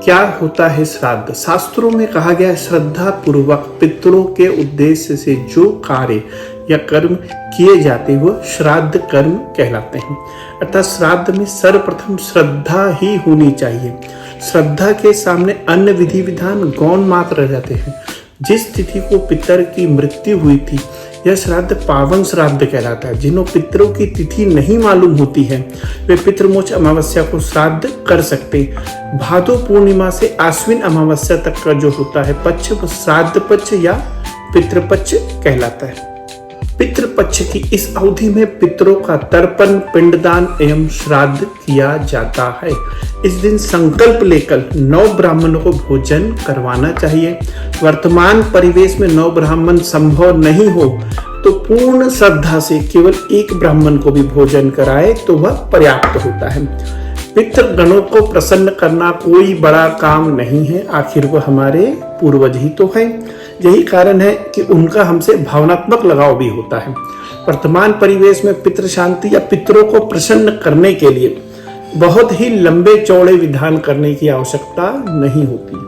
क्या होता है श्राद्ध? शास्त्रों में कहा गया है श्रद्धा पूर्वक पितरों के उद्देश्य से जो कार्य या कर्म किए जाते वो श्राद्ध कर्म कहलाते हैं। अर्थात श्राद्ध में सर्वप्रथम श्रद्धा ही होनी चाहिए। श्रद्धा के सामने अन्य विधि विधान गौण मात्र रह जाते हैं। जिस तिथि को पितर की मृत्यु हुई थी यह श्राद्ध पावन श्राद्ध कहलाता है। जिन्हों पितरों की तिथि नहीं मालूम होती है वे पितृमोक्ष अमावस्या को श्राद्ध कर सकते। भादो पूर्णिमा से आश्विन अमावस्या तक का जो होता है पक्ष वो श्राद्ध पक्ष या पितृपक्ष कहलाता है। पितृपक्ष की इस अवधि में पितरों का तर्पण, पिंडदान एवं श्राद्ध किया जाता है। इस दिन संकल्प लेकर 9 ब्राह्मणों को भोजन करवाना चाहिए। वर्तमान परिवेश में 9 ब्राह्मण संभव नहीं हो तो पूर्ण श्रद्धा से केवल 1 ब्राह्मण को भी भोजन कराए तो वह पर्याप्त होता है। पितृगणों को प्रसन्न करना कोई बड़ा काम नहीं है, आखिर वह हमारे पूर्वज ही तो है। यही कारण है कि उनका हमसे भावनात्मक लगाव भी होता है। वर्तमान परिवेश में पितृ शांति या पितरों को प्रसन्न करने के लिए बहुत ही लंबे चौड़े विधान करने की आवश्यकता नहीं होती।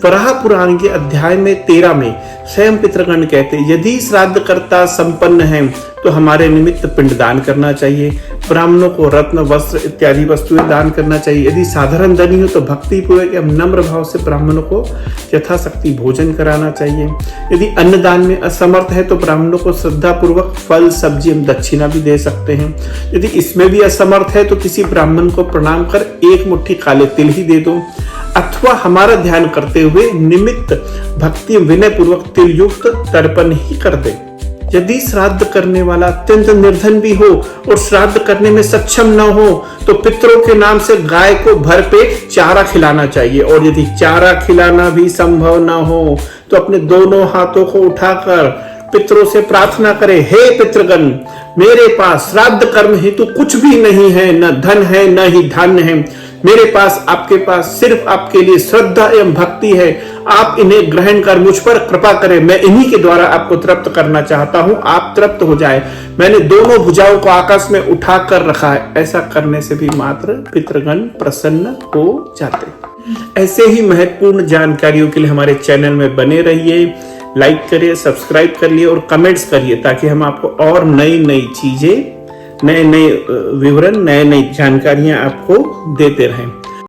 वराह पुराण के अध्याय में 13 में स्वयं पितृगण कहते यदि श्राद्ध कर्ता संपन्न है तो हमारे निमित्त पिंडदान करना चाहिए। ब्राह्मणों को रत्न, वस्त्र इत्यादि वस्तुएं दान करना चाहिए। यदि साधारण धनी हो तो भक्ति पूर्वक एवं नम्र भाव से ब्राह्मणों को यथाशक्ति भोजन कराना चाहिए। यदि अन्नदान में असमर्थ है तो ब्राह्मणों को श्रद्धा पूर्वक फल, सब्जी एवं दक्षिणा भी दे सकते हैं। यदि इसमें भी असमर्थ है तो किसी ब्राह्मण को प्रणाम कर 1 मुट्ठी काले तिल ही दे दो, अथवा हमारा ध्यान करते हुए निमित्त भक्ति विनय पूर्वक तिल युक्त तर्पण ही कर दे। यदि श्राद्ध करने वाला अत्यंत निर्धन भी हो और श्राद्ध करने में सक्षम न हो तो पितरों के नाम से गाय को भरपेट चारा खिलाना चाहिए। और यदि चारा खिलाना भी संभव न हो तो अपने दोनों हाथों को उठाकर पितरों से प्रार्थना करे, हे पितृगण, मेरे पास श्राद्ध कर्म हेतु कुछ भी नहीं है, न धन है न ही धन है। मेरे पास आपके पास सिर्फ आपके लिए श्रद्धा एवं भक्ति है। आप इन्हें ग्रहण कर मुझ पर कृपा करें। मैं इन्हीं के द्वारा आपको तृप्त करना चाहता हूं, आप तृप्त हो जाए। मैंने दोनों भुजाओं को आकाश में उठा कर रखा है। ऐसा करने से भी मात्र पितृगण प्रसन्न हो जाते। ऐसे ही महत्वपूर्ण जानकारियों के लिए हमारे चैनल में बने रहिए। लाइक करिए, सब्सक्राइब करिए और कमेंट्स करिए ताकि हम आपको और नई नई चीजें, नए नए विवरण, नए नई जानकारियां आपको देते रहें।